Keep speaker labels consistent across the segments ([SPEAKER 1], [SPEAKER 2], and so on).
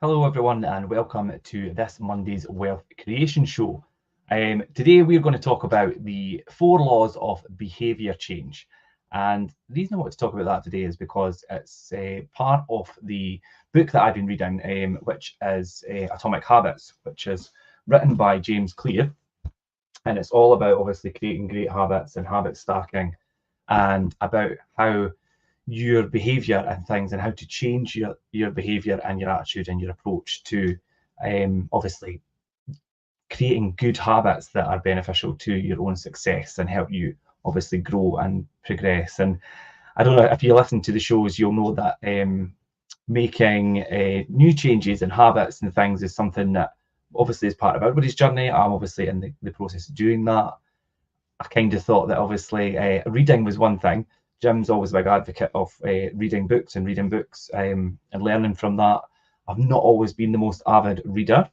[SPEAKER 1] Hello everyone and welcome to this Monday's Wealth Creation Show. Today we're going to talk about the 4 laws of behaviour change. And the reason I want to talk about that today is because it's part of the book that I've been reading, which is Atomic Habits, which is written by James Clear. And it's all about obviously creating great habits and habit stacking and about how your behavior and things and how to change your behavior and your attitude and your approach to obviously creating good habits that are beneficial to your own success and help you obviously grow and progress. And I don't know if you listen to the shows, you'll know that making new changes and habits and things is something that obviously is part of everybody's journey. I'm obviously in the process of doing that. I kind of thought that obviously reading was one thing. Jim's always a big advocate of reading books and learning from that. I've not always been the most avid reader.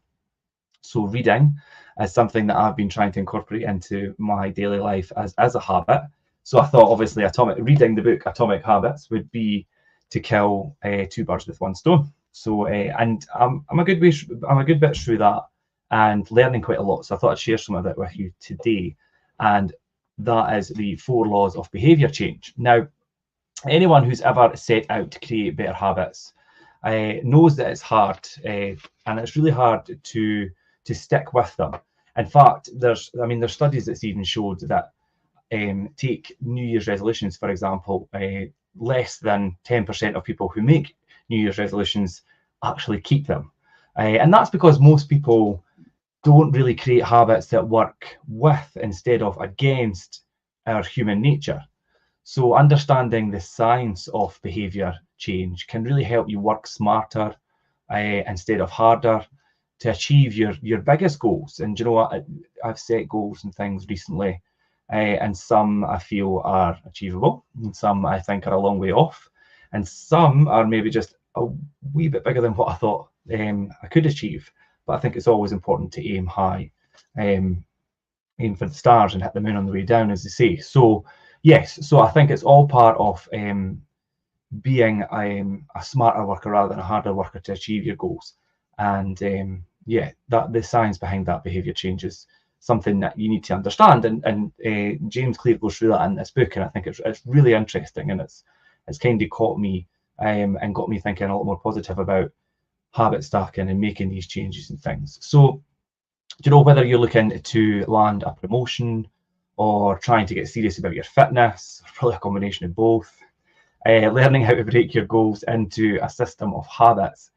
[SPEAKER 1] So reading is something that I've been trying to incorporate into my daily life as a habit. So I thought obviously reading the book Atomic Habits would be to kill 2 birds with 1 stone. So and I'm a good bit through that and learning quite a lot. So I thought I'd share some of it with you today. And that is the 4 laws of behavior change. Now, anyone who's ever set out to create better habits knows that it's hard and it's really hard to stick with them. In fact, there's studies that's even showed that take New Year's resolutions, for example, less than 10% of people who make New Year's resolutions actually keep them. And that's because most people don't really create habits that work with instead of against our human nature. So understanding the science of behavior change can really help you work smarter instead of harder to achieve your biggest goals. And you know what? I've set goals and things recently, and some I feel are achievable, and some I think are a long way off, and some are maybe just a wee bit bigger than what I thought I could achieve. But I think it's always important to aim high, aim for the stars and hit the moon on the way down, as they say. So yes, so I think it's all part of being a smarter worker rather than a harder worker to achieve your goals. And yeah, that the science behind that behavior change is something that you need to understand. And James Clear goes through that in this book, and I think it's really interesting, and it's kind of caught me and got me thinking a lot more positive about habit stacking and making these changes and things. So, you know, whether you're looking to land a promotion or trying to get serious about your fitness, probably a combination of both, learning how to break your goals into a system of habits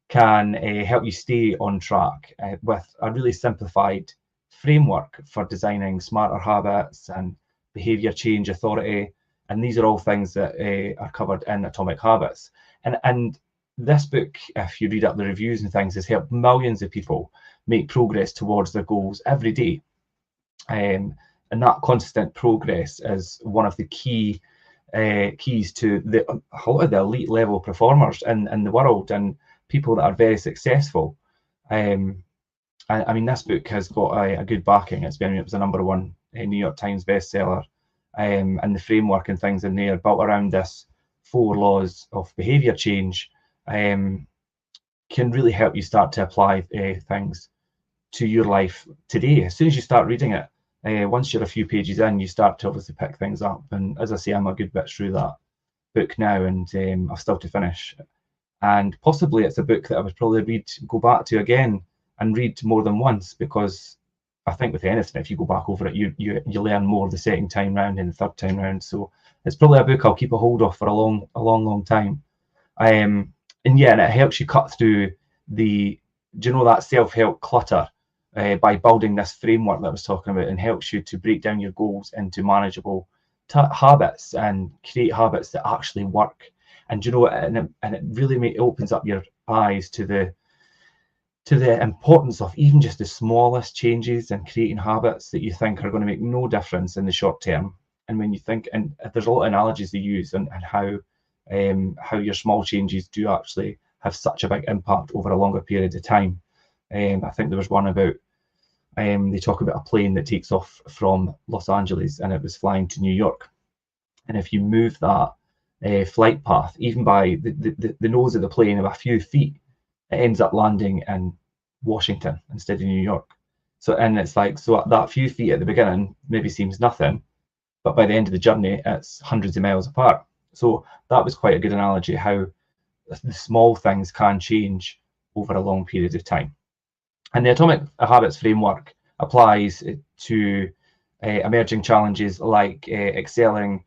[SPEAKER 1] can help you stay on track with a really simplified framework for designing smarter habits and behavior change authority. And these are all things that are covered in Atomic Habits. And this book, if you read up the reviews and things, has helped millions of people make progress towards their goals every day. And that constant progress is one of the keys to a lot of the elite level performers in the world and people that are very successful. I mean, this book has got a good backing. It was a #1 New York Times bestseller, and the framework and things in there built around this 4 laws of behavior change can really help you start to apply things to your life today. As soon as you start reading it, once you're a few pages in, you start to obviously pick things up. And as I say, I'm a good bit through that book now, and I've still to finish. And possibly it's a book that I would probably go back to again and read more than once, because I think with anything, if you go back over it, you learn more the second time round and the third time round. So it's probably a book I'll keep a hold of for a long time. And yeah, and it helps you cut through that self-help clutter by building this framework that I was talking about, and helps you to break down your goals into manageable habits and create habits that actually work. And it really opens up your eyes to the importance of even just the smallest changes and creating habits that you think are going to make no difference in the short term. And when you think, and there's a lot of analogies they use and how your small changes do actually have such a big impact over a longer period of time. I think there was one about they talk about a plane that takes off from Los Angeles and it was flying to New York. And if you move that flight path, even by the nose of the plane of a few feet, it ends up landing in Washington instead of New York. So, and it's like, so that few feet at the beginning maybe seems nothing, but by the end of the journey, it's hundreds of miles apart. So that was quite a good analogy how the small things can change over a long period of time. And the Atomic Habits framework applies to emerging challenges like excelling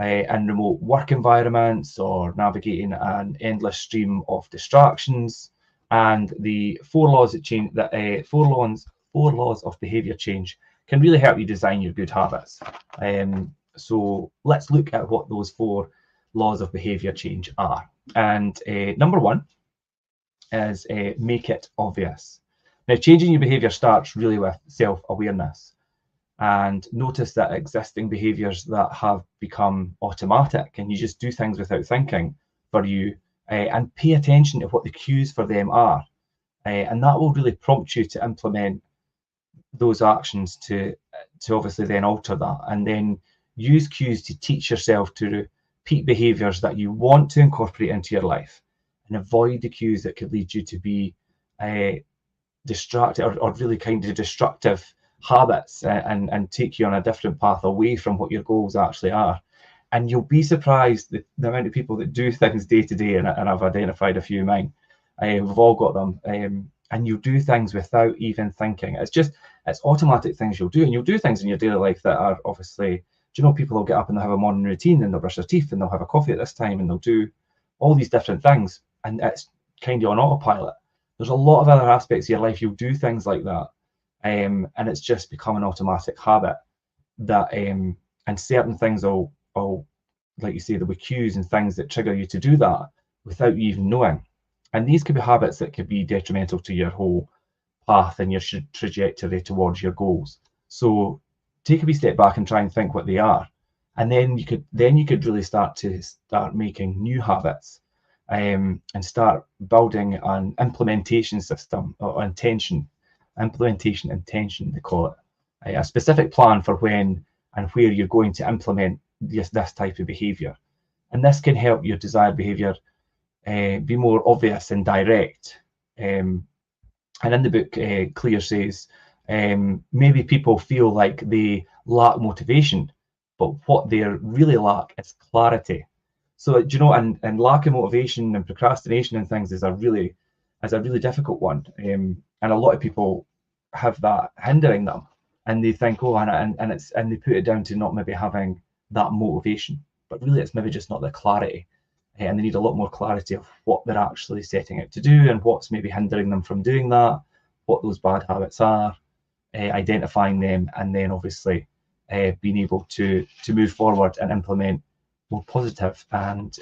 [SPEAKER 1] in remote work environments or navigating an endless stream of distractions. And the four laws that change that four laws of behavior change can really help you design your good habits. So let's look at what those four laws of behavior change are. And number one is make it obvious. Now, changing your behavior starts really with self-awareness, and notice that existing behaviors that have become automatic and you just do things without thinking for you, and pay attention to what the cues for them are. And that will really prompt you to implement those actions to obviously then alter that, and then use cues to teach yourself to repeat behaviors that you want to incorporate into your life, and avoid the cues that could lead you to be distracted or really kind of destructive habits, and take you on a different path away from what your goals actually are. And you'll be surprised the amount of people that do things day to day, and I've identified a few of mine. We've all got them, and you do things without even thinking. It's automatic things you'll do, and you'll do things in your daily life that are obviously, people will get up and they'll have a morning routine, and they'll brush their teeth, and they'll have a coffee at this time, and they'll do all these different things, and it's kind of on autopilot. There's a lot of other aspects of your life you'll do things like that, and it's just become an automatic habit that, and certain things will, like you say, there will be cues and things that trigger you to do that without you even knowing. And these could be habits that could be detrimental to your whole path and your trajectory towards your goals. So take a wee step back and try and think what they are, and then you could really start making new habits, and start building an implementation system or implementation intention, they call it, a specific plan for when and where you're going to implement this type of behavior. And this can help your desired behavior be more obvious and direct. And in the book, Clear says, maybe people feel like they lack motivation, but what they really lack is clarity. So, and lack of motivation and procrastination and things is a really difficult one. And a lot of people have that hindering them, and they think, and they put it down to not maybe having that motivation, but really it's maybe just not the clarity. And they need a lot more clarity of what they're actually setting out to do and what's maybe hindering them from doing that, what those bad habits are, identifying them, and then obviously being able to move forward and implement more positive and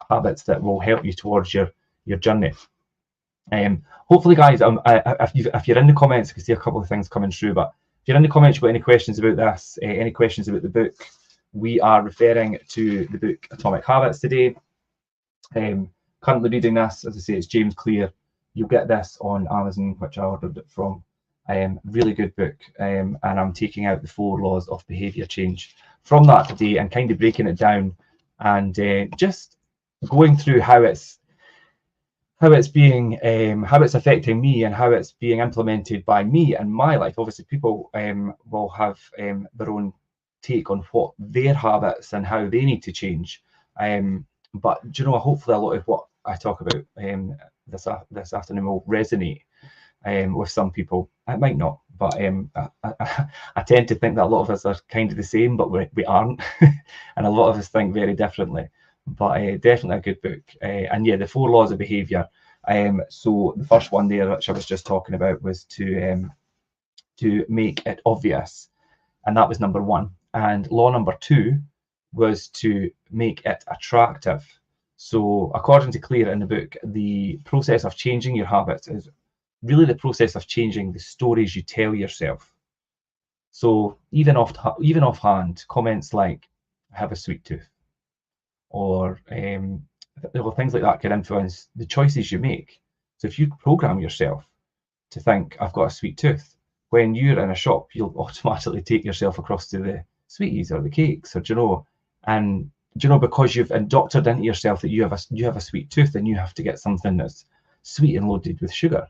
[SPEAKER 1] habits that will help you towards your journey. Hopefully, guys, if you're in the comments, I can see a couple of things coming through, but if you're in the comments, you've got any questions about this, any questions about the book, we are referring to the book Atomic Habits today. Currently reading this, as I say, it's James Clear. You'll get this on Amazon, which I ordered it from. Really good book, and I'm taking out the 4 laws of behavior change from that today and kind of breaking it down and just going through how it's affecting me and how it's being implemented by me in my life. Obviously, people will have their own take on what their habits and how they need to change. But hopefully a lot of what I talk about this afternoon will resonate with some people. It might not, but I tend to think that a lot of us are kind of the same, but we aren't, and a lot of us think very differently. But definitely a good book. And yeah, the 4 laws of behavior. So the first one there, which I was just talking about, was to make it obvious, and that was number 1. And law number 2 was to make it attractive. So according to Clear in the book, the process of changing your habits is really the process of changing the stories you tell yourself. So even offhand, comments like "I have a sweet tooth," or things like that can influence the choices you make. So if you program yourself to think, "I've got a sweet tooth," when you're in a shop, you'll automatically take yourself across to the sweeties or the cakes, or because you've indoctrinated into yourself that you have a sweet tooth, and you have to get something that's sweet and loaded with sugar.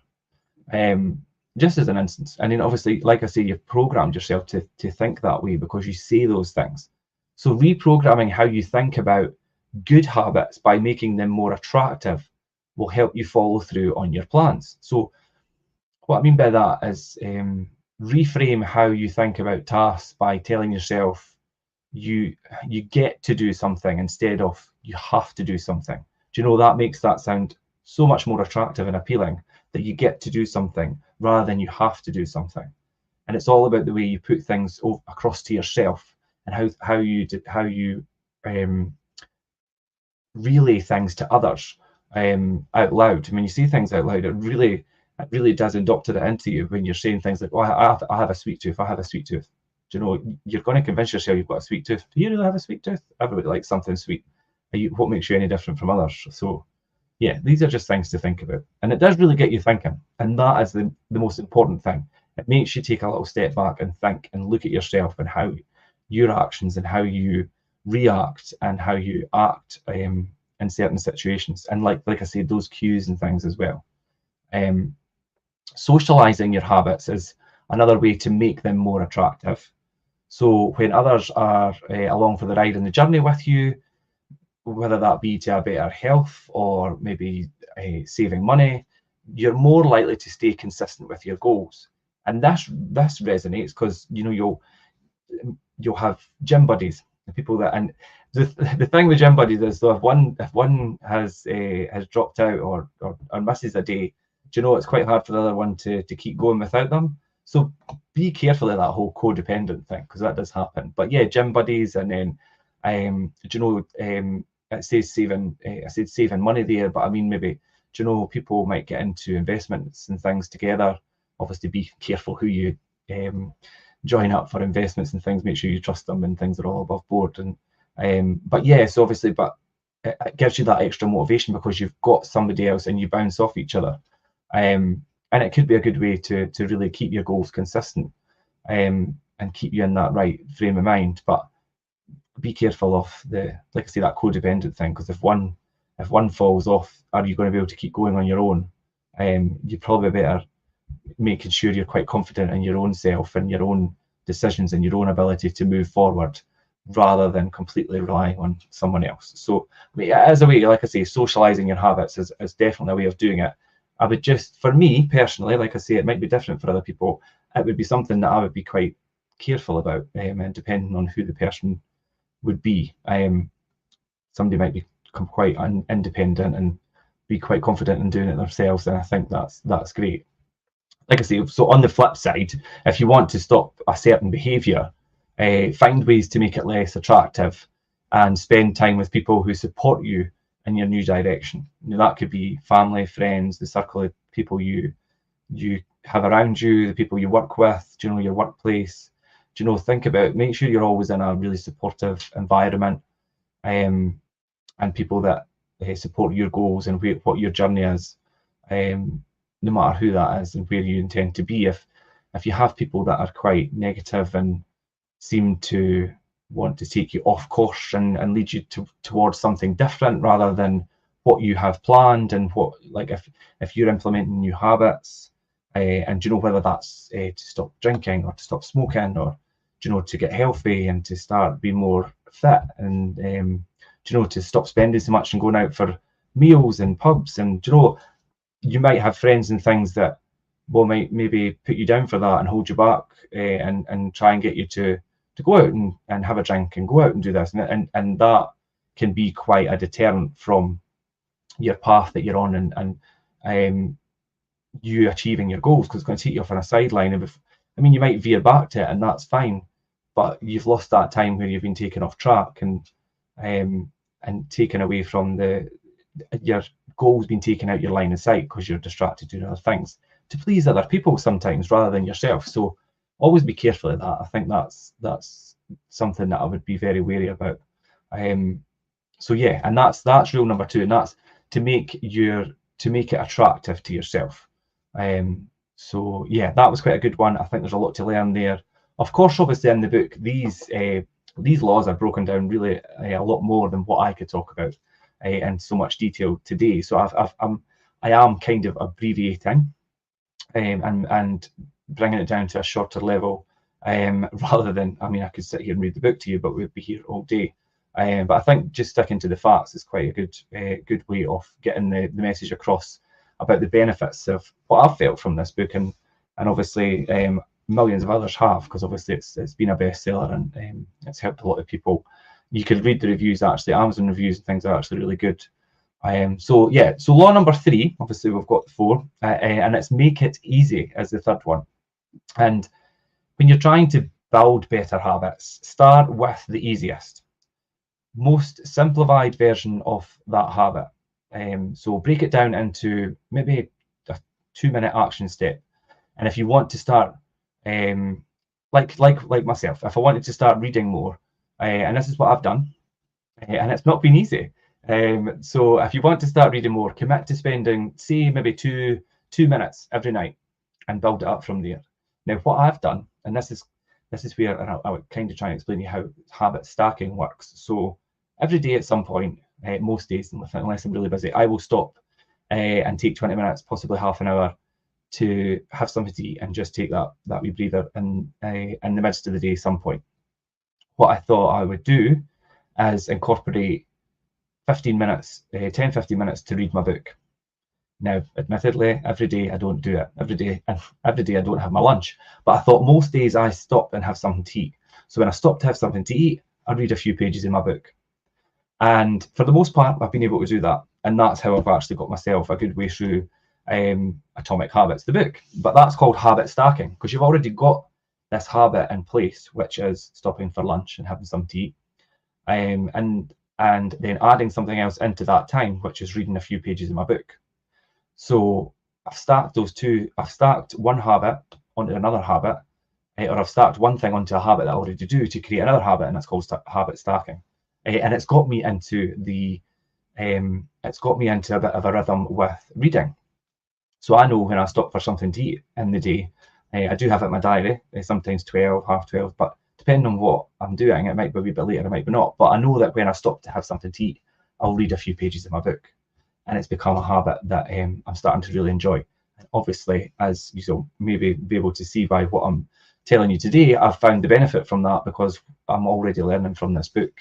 [SPEAKER 1] Just as an instance. And then obviously, like I say, you've programmed yourself to think that way because you say those things. So reprogramming how you think about good habits by making them more attractive will help you follow through on your plans. So what I mean by that is reframe how you think about tasks by telling yourself you get to do something instead of you have to do something. Do you know, that makes that sound so much more attractive and appealing, that you get to do something rather than you have to do something. And it's all about the way you put things across to yourself and how you relay things to others out loud. When you say things out loud, it really does indoctrinate it into you when you're saying things like, "Oh, I have a sweet tooth. I have a sweet tooth." Do you know, you're going to convince yourself you've got a sweet tooth. Do you really have a sweet tooth? Everybody likes something sweet. What makes you any different from others? So, yeah, these are just things to think about, and it does really get you thinking, and that is the most important thing. It makes you take a little step back and think and look at yourself and how your actions and how you react and how you act in certain situations, and like I said, those cues and things as well. Socializing your habits is another way to make them more attractive. So when others are along for the ride and the journey with you, whether that be to a better health or maybe saving money, you're more likely to stay consistent with your goals. And this resonates because you'll have gym buddies, the people that, and the thing with gym buddies is, though, if one has dropped out or misses a day, do you know, it's quite hard for the other one to keep going without them. So be careful of that whole codependent thing, because that does happen. But yeah, gym buddies, and then do you know, it says saving. I said saving money there, but I mean maybe, do you know, people might get into investments and things together. Obviously, be careful who you join up for investments and things. Make sure you trust them and things are all above board. And but yeah, so obviously, but it gives you that extra motivation because you've got somebody else and you bounce off each other. And it could be a good way to really keep your goals consistent and keep you in that right frame of mind. But be careful of like I say, that codependent thing, because if one falls off, are you going to be able to keep going on your own? You probably better making sure you're quite confident in your own self and your own decisions and your own ability to move forward, rather than completely relying on someone else. So I mean, as a way, like I say, socializing your habits is definitely a way of doing it. I would just, for me personally, like I say, it might be different for other people. It would be something that I would be quite careful about, and depending on who the person would be. Somebody might become quite independent and be quite confident in doing it themselves, and I think that's great. Like I say, so on the flip side, if you want to stop a certain behaviour, find ways to make it less attractive and spend time with people who support you in your new direction. That could be family, friends, the circle of people you have around you, the people you work with, do you know, your workplace. Do you know, think about, make sure you're always in a really supportive environment, and people that support your goals and what your journey is, no matter who that is and where you intend to be. If you have people that are quite negative and seem to want to take you off course and lead you towards something different rather than what you have planned, and what, like, if you're implementing new habits, and you know, whether that's to stop drinking or to stop smoking, or you know, to get healthy and to start being more fit, and you know, to stop spending so much and going out for meals and pubs, and you know, you might have friends and things that might maybe put you down for that and hold you back, and try and get you to go out and have a drink and go out and do this, and that can be quite a deterrent from your path that you're on, and you achieving your goals, because it's going to take you off on a sideline. And I mean, you might veer back to it, and that's fine, but you've lost that time where you've been taken off track and taken away from your goals, being taken out your line of sight because you're distracted doing other things to please other people sometimes rather than yourself. So always be careful of that. I think that's something that I would be very wary about. So yeah, and that's rule number 2, and that's to make it attractive to yourself. So yeah, that was quite a good one. I think there's a lot to learn there. Of course, obviously in the book, these laws are broken down really a lot more than what I could talk about in so much detail today. So I am kind of abbreviating and bringing it down to a shorter level, rather than, I mean, I could sit here and read the book to you, but we'd be here all day. But I think just sticking to the facts is quite a good way of getting the message across about the benefits of what I've felt from this book, and obviously millions of others have, because obviously it's been a bestseller, and it's helped a lot of people. You could read the reviews, actually. Amazon reviews and things are actually really good. So law number 3, obviously we've got the 4, and it's make it easy as the third one. And when you're trying to build better habits, start with the easiest, most simplified version of that habit. So break it down into maybe a 2-minute action step. And if you want to start, like myself, if I wanted to start reading more, and this is what I've done, and it's not been easy. So if you want to start reading more, commit to spending, say, maybe two minutes every night, and build it up from there. Now, what I've done, and this is where I would kind of try and explain to you how habit stacking works. So every day at some point, most days, unless I'm really busy, I will stop and take 20 minutes, possibly half an hour, to have something to eat and just take that wee breather in the midst of the day at some point. What I thought I would do is incorporate 15 minutes, 10-15 minutes to read my book. Now, admittedly, every day I don't do it. Every day I don't have my lunch. But I thought most days I stop and have something to eat. So when I stop to have something to eat, I read a few pages in my book. And for the most part, I've been able to do that. And that's how I've actually got myself a good way through Atomic Habits, the book. But that's called habit stacking, because you've already got this habit in place, which is stopping for lunch and having something to eat. And then adding something else into that time, which is reading a few pages in my book. So I've stacked those two. I've stacked one habit onto another habit, or I've stacked one thing onto a habit that I already do to create another habit, and that's called habit stacking. And it's got me into a bit of a rhythm with reading. So I know when I stop for something to eat in the day, I do have it in my diary, sometimes 12, half 12, but depending on what I'm doing, it might be a wee bit later, it might be not. But I know that when I stop to have something to eat, I'll read a few pages in my book. And it's become a habit that I'm starting to really enjoy. And obviously, as you maybe be able to see by what I'm telling you today, I've found the benefit from that, because I'm already learning from this book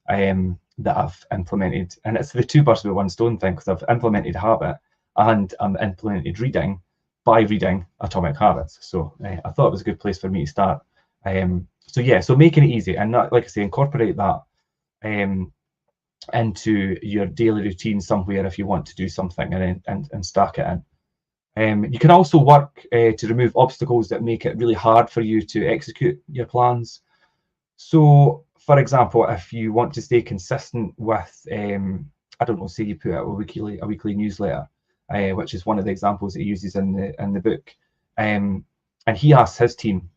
[SPEAKER 1] that I've implemented. And it's the two birds with one stone thing, because I've implemented habit and I'm implemented reading by reading Atomic Habits. So I thought it was a good place for me to start. So making it easy, and not, like I say, incorporate that into your daily routine somewhere if you want to do something, and stack it in. You can also work to remove obstacles that make it really hard for you to execute your plans. So, for example, if you want to stay consistent with, I don't know, say you put out a weekly newsletter, which is one of the examples that he uses in the book, and he asks his team,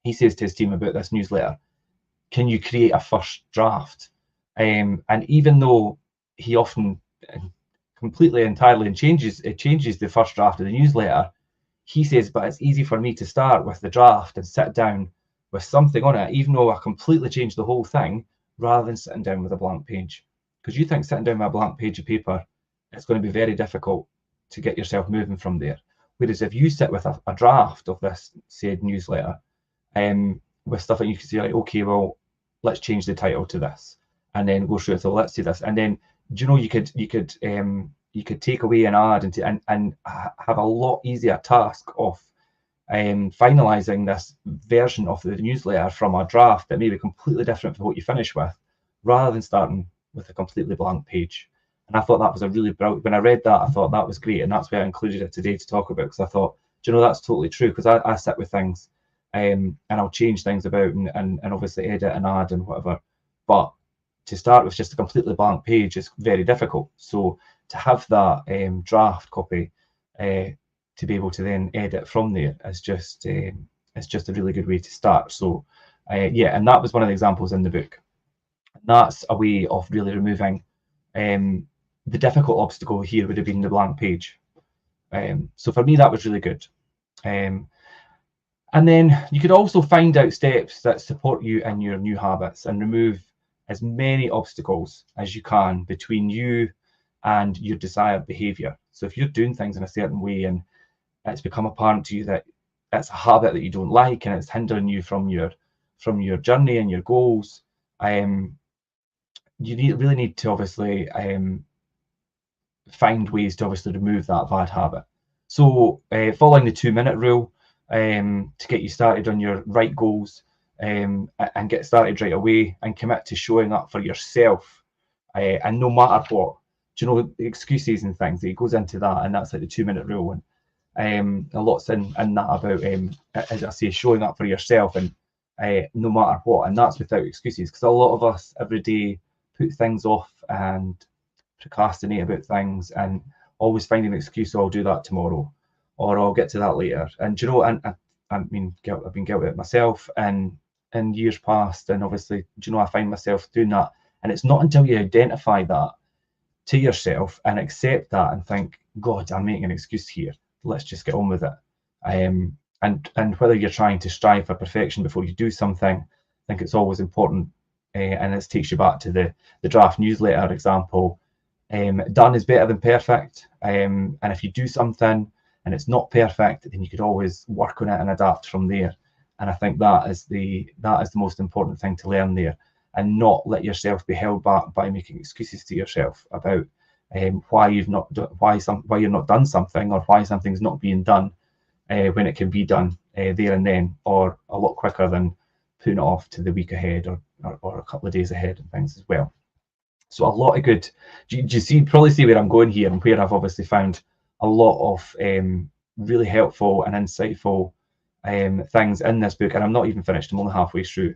[SPEAKER 1] he says to his team about this newsletter, can you create a first draft? And even though he often completely entirely changes the first draft of the newsletter, he says, but it's easy for me to start with the draft and sit down with something on it, even though I completely changed the whole thing, rather than sitting down with a blank page. Because you think sitting down with a blank page of paper, it's going to be very difficult to get yourself moving from there. Whereas if you sit with a draft of this said newsletter, with stuff that you can say, like, okay, well, let's change the title to this, and then go through it. So let's do this, and then you could take away and add and have a lot easier task of finalizing this version of the newsletter from a draft that may be completely different from what you finish with, rather than starting with a completely blank page. And I thought that was a really brilliant. When I read that, I thought that was great, and that's why I included it today to talk about, because I thought, that's totally true, because I sit with things. And I'll change things about and obviously edit and add and whatever. But to start with just a completely blank page is very difficult. So to have that draft copy to be able to then edit from there is just a really good way to start. So and that was one of the examples in the book. And that's a way of really removing the difficult obstacle here would have been the blank page. So for me, that was really good. And then you could also find out steps that support you in your new habits and remove as many obstacles as you can between you and your desired behavior. So if you're doing things in a certain way and it's become apparent to you that it's a habit that you don't like and it's hindering you from your journey and your goals, you really need to obviously find ways to obviously remove that bad habit. So following the 2-minute rule to get you started on your right goals and get started right away and commit to showing up for yourself and no matter what. Do you know, excuses and things, it goes into that, and that's like the 2-minute rule. And a lot's in that about, as I say, showing up for yourself and no matter what, and that's without excuses, because a lot of us every day put things off and procrastinate about things and always find an excuse. Oh, I'll do that tomorrow, or I'll get to that later. And do you know, and I mean, I've been guilty of it myself and in years past, and obviously, do you know, I find myself doing that. And it's not until you identify that to yourself and accept that and think, God, I'm making an excuse here, let's just get on with it. And whether you're trying to strive for perfection before you do something, I think it's always important. And this takes you back to the draft newsletter example. Done is better than perfect. And if you do something and it's not perfect, then you could always work on it and adapt from there. And I think that is the most important thing to learn there, and not let yourself be held back by making excuses to yourself about why you're not done something, or why something's not being done when it can be done there and then, or a lot quicker than putting it off to the week ahead or a couple of days ahead and things as well. So a lot of good. Do you probably see where I'm going here, and where I've obviously found a lot of really helpful and insightful things in this book, and I'm not even finished. I'm only halfway through.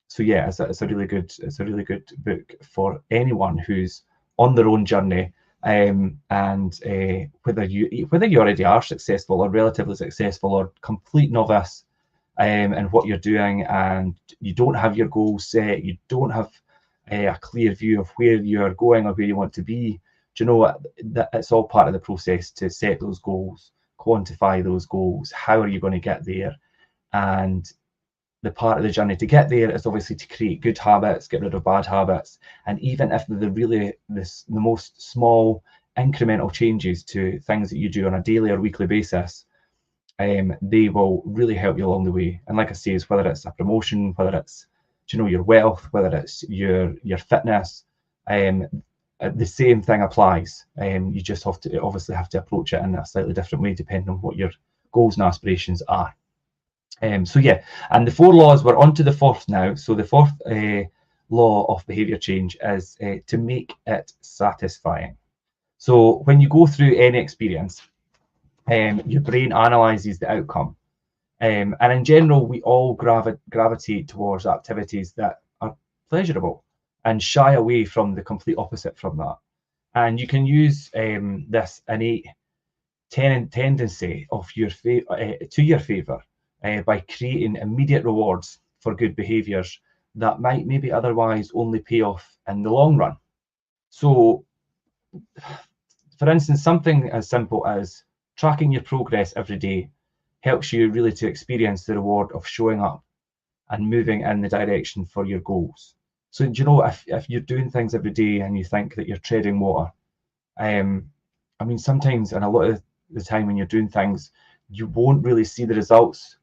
[SPEAKER 1] So yeah, it's a really good book for anyone who's on their own journey, and whether you already are successful or relatively successful or complete novice in what you're doing, and you don't have your goals set, you don't have a clear view of where you're going or where you want to be. Do you know what? That it's all part of the process to set those goals, quantify those goals. How are you going to get there? And the part of the journey to get there is obviously to create good habits, get rid of bad habits, and even if they're really the most small incremental changes to things that you do on a daily or weekly basis, they will really help you along the way. And like I say, is whether it's a promotion, whether it's, you know, your wealth, whether it's your fitness, the same thing applies. You just have to approach it in a slightly different way depending on what your goals and aspirations are. So yeah, and the 4 laws, we're on to the 4th now. So the 4th law of behavior change is to make it satisfying. So when you go through any experience, your brain analyzes the outcome. And in general, we all gravitate towards activities that are pleasurable and shy away from the complete opposite from that. And you can use this innate tendency of to your favour by creating immediate rewards for good behaviours that might maybe otherwise only pay off in the long run. So, for instance, something as simple as tracking your progress every day helps you really to experience the reward of showing up and moving in the direction for your goals. So, do you know, if you're doing things every day and you think that you're treading water, I mean, sometimes, and a lot of the time when you're doing things, you won't really see the results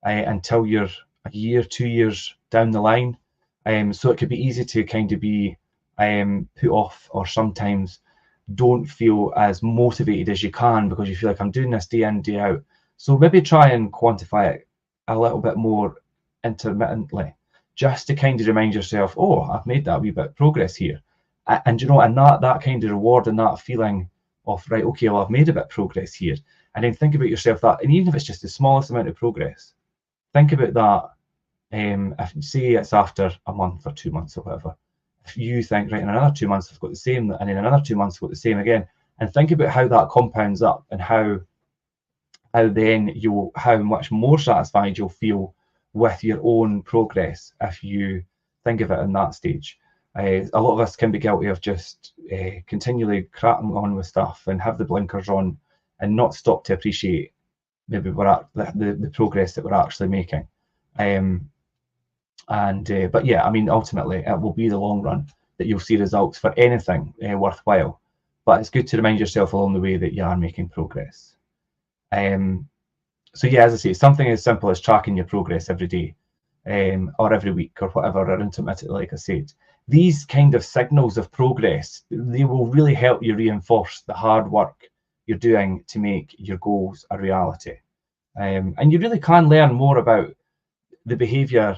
[SPEAKER 1] until you're a year, 2 years down the line. So it could be easy to kind of be put off, or sometimes don't feel as motivated as you can because you feel like, I'm doing this day in, day out. So maybe try and quantify it a little bit more intermittently, just to kind of remind yourself, oh, I've made that wee bit of progress here. And you know, and that kind of reward and that feeling of, right, okay, well, I've made a bit of progress here. And then think about yourself that, and even if it's just the smallest amount of progress, think about that. If you say it's after a month or 2 months or whatever, if you think, right, in another 2 months I've got the same, and in another 2 months I've got the same again, and think about how that compounds up, and how much more satisfied you'll feel with your own progress if you think of it in that stage. A lot of us can be guilty of just continually cracking on with stuff and have the blinkers on and not stop to appreciate maybe the progress that we're actually making. But yeah, I mean, ultimately it will be the long run that you'll see results for anything worthwhile. but it's good to remind yourself along the way that you are making progress. So yeah, as I say, something as simple as tracking your progress every day, or every week, or whatever, or intermittently, like I said. These kind of signals of progress, they will really help you reinforce the hard work you're doing to make your goals a reality. And you really can learn more about the behaviour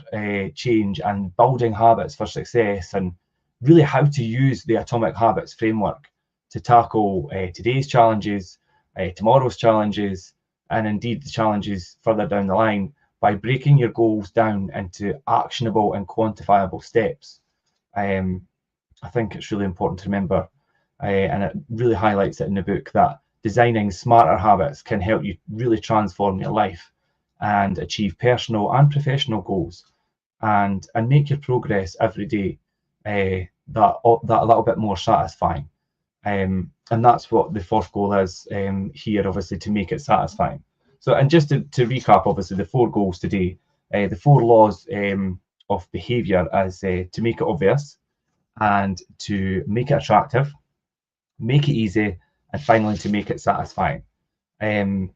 [SPEAKER 1] change and building habits for success, and really how to use the Atomic Habits framework to tackle today's challenges, tomorrow's challenges, and indeed the challenges further down the line, by breaking your goals down into actionable and quantifiable steps. I think it's really important to remember, and it really highlights it in the book, that designing smarter habits can help you really transform your life and achieve personal and professional goals, and make your progress every day that little bit more satisfying. And that's what the fourth goal is here, obviously, to make it satisfying. So, and just to recap, obviously, the 4 goals today, the 4 laws of behaviour is to make it obvious, and to make it attractive, make it easy, and finally to make it satisfying. And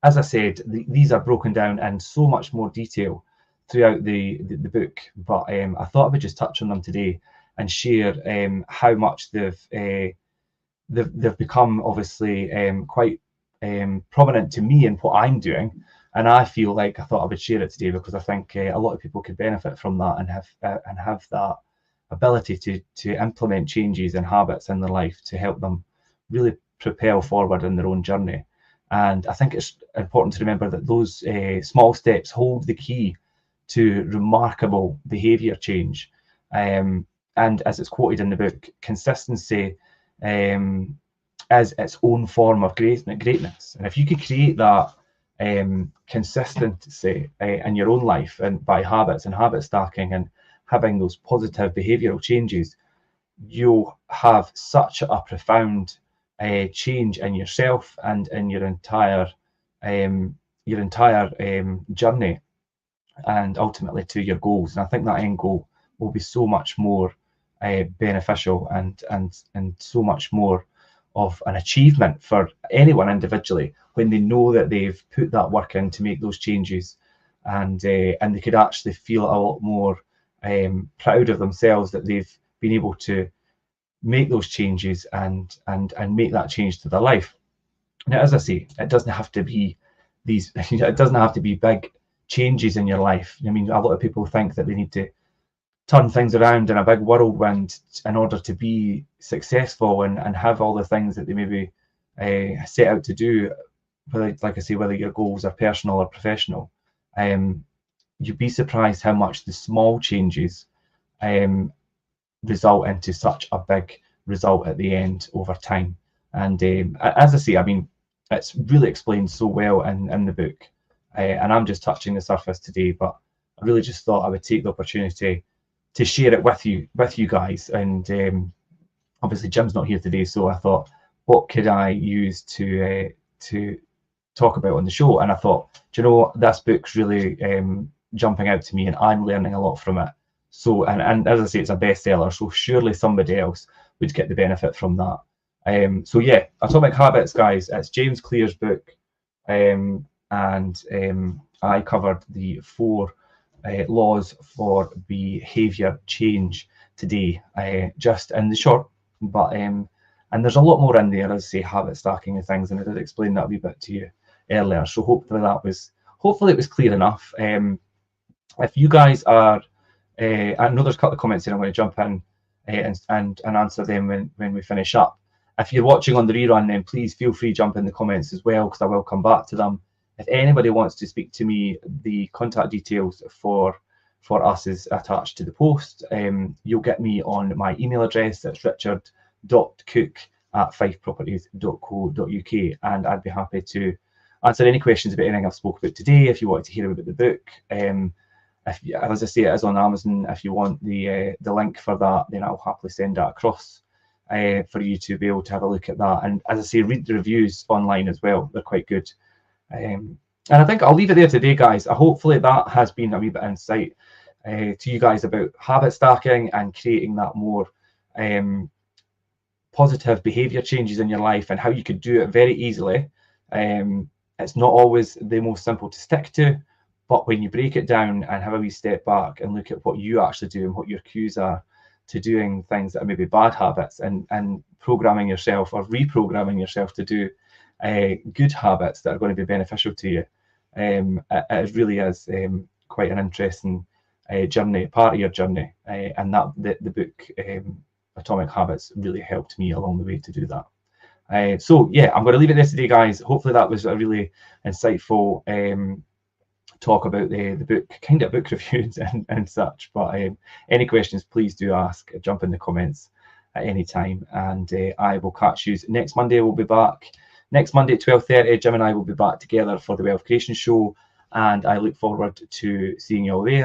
[SPEAKER 1] as I said, these are broken down in so much more detail throughout the book, but I thought I would just touch on them today and share how much they've become, obviously, quite prominent to me in what I'm doing. And I feel like I thought I would share it today because I think a lot of people could benefit from that, and have that ability to implement changes and habits in their life to help them really propel forward in their own journey. And I think it's important to remember that those small steps hold the key to remarkable behaviour change. And as it's quoted in the book, consistency is its own form of greatness. And if you could create that consistency in your own life, and by habits and habit stacking and having those positive behavioural changes, you'll have such a profound change in yourself and in your entire journey, and ultimately to your goals. And I think that end goal will be so much more beneficial and so much more of an achievement for anyone individually when they know that they've put that work in to make those changes, and they could actually feel a lot more proud of themselves that they've been able to make those changes and make that change to their life. Now, as I say, it doesn't have to be these. It doesn't have to be big changes in your life. I mean, a lot of people think that they need to turn things around in a big whirlwind in order to be successful and have all the things that they maybe set out to do, whether, like I say, whether your goals are personal or professional. You'd be surprised how much the small changes result into such a big result at the end over time. And as I say, I mean, it's really explained so well in the book, and I'm just touching the surface today, but I really just thought I would take the opportunity to share it with you guys. And obviously Jim's not here today, so I thought, what could I use to talk about on the show? And I thought, do you know, this book's really jumping out to me, and I'm learning a lot from it. So, and as I say, it's a bestseller, so surely somebody else would get the benefit from that. So yeah, Atomic Habits, guys, it's James Clear's book, and I covered the 4 laws for behaviour change today, just in the short, but and there's a lot more in there, as I say, habit stacking and things, and I did explain that a wee bit to you earlier. So hopefully it was clear enough. If you guys are, I know there's a couple of comments here, I'm going to jump in and answer them when we finish up. If you're watching on the rerun, then please feel free to jump in the comments as well, because I will come back to them. If anybody wants to speak to me, the contact details for us is attached to the post. You'll get me on my email address. That's richard.cook@fifeproperties.co.uk, and I'd be happy to answer any questions about anything I've spoken about today. If you want to hear about the book, as I say, it is on Amazon. If you want the link for that, then I'll happily send that across for you to be able to have a look at that. And as I say, read the reviews online as well. They're quite good. And I think I'll leave it there today, guys. Hopefully that has been a wee bit of insight to you guys about habit stacking and creating that more positive behavior changes in your life and how you could do it very easily. It's not always the most simple to stick to, but when you break it down and have a wee step back and look at what you actually do and what your cues are to doing things that are maybe bad habits, and programming yourself or reprogramming yourself to do good habits that are going to be beneficial to you, it really is quite an interesting journey, part of your journey, and that the book Atomic Habits really helped me along the way to do that. So yeah, I'm going to leave it there today, guys. Hopefully that was a really insightful talk about the book, kind of book reviews and such. But any questions, please do ask. Jump in the comments at any time, and I will catch you next Monday. We'll be back next Monday at 12:30. Jim and I will be back together for the Wealth Creation Show, and I look forward to seeing you all there.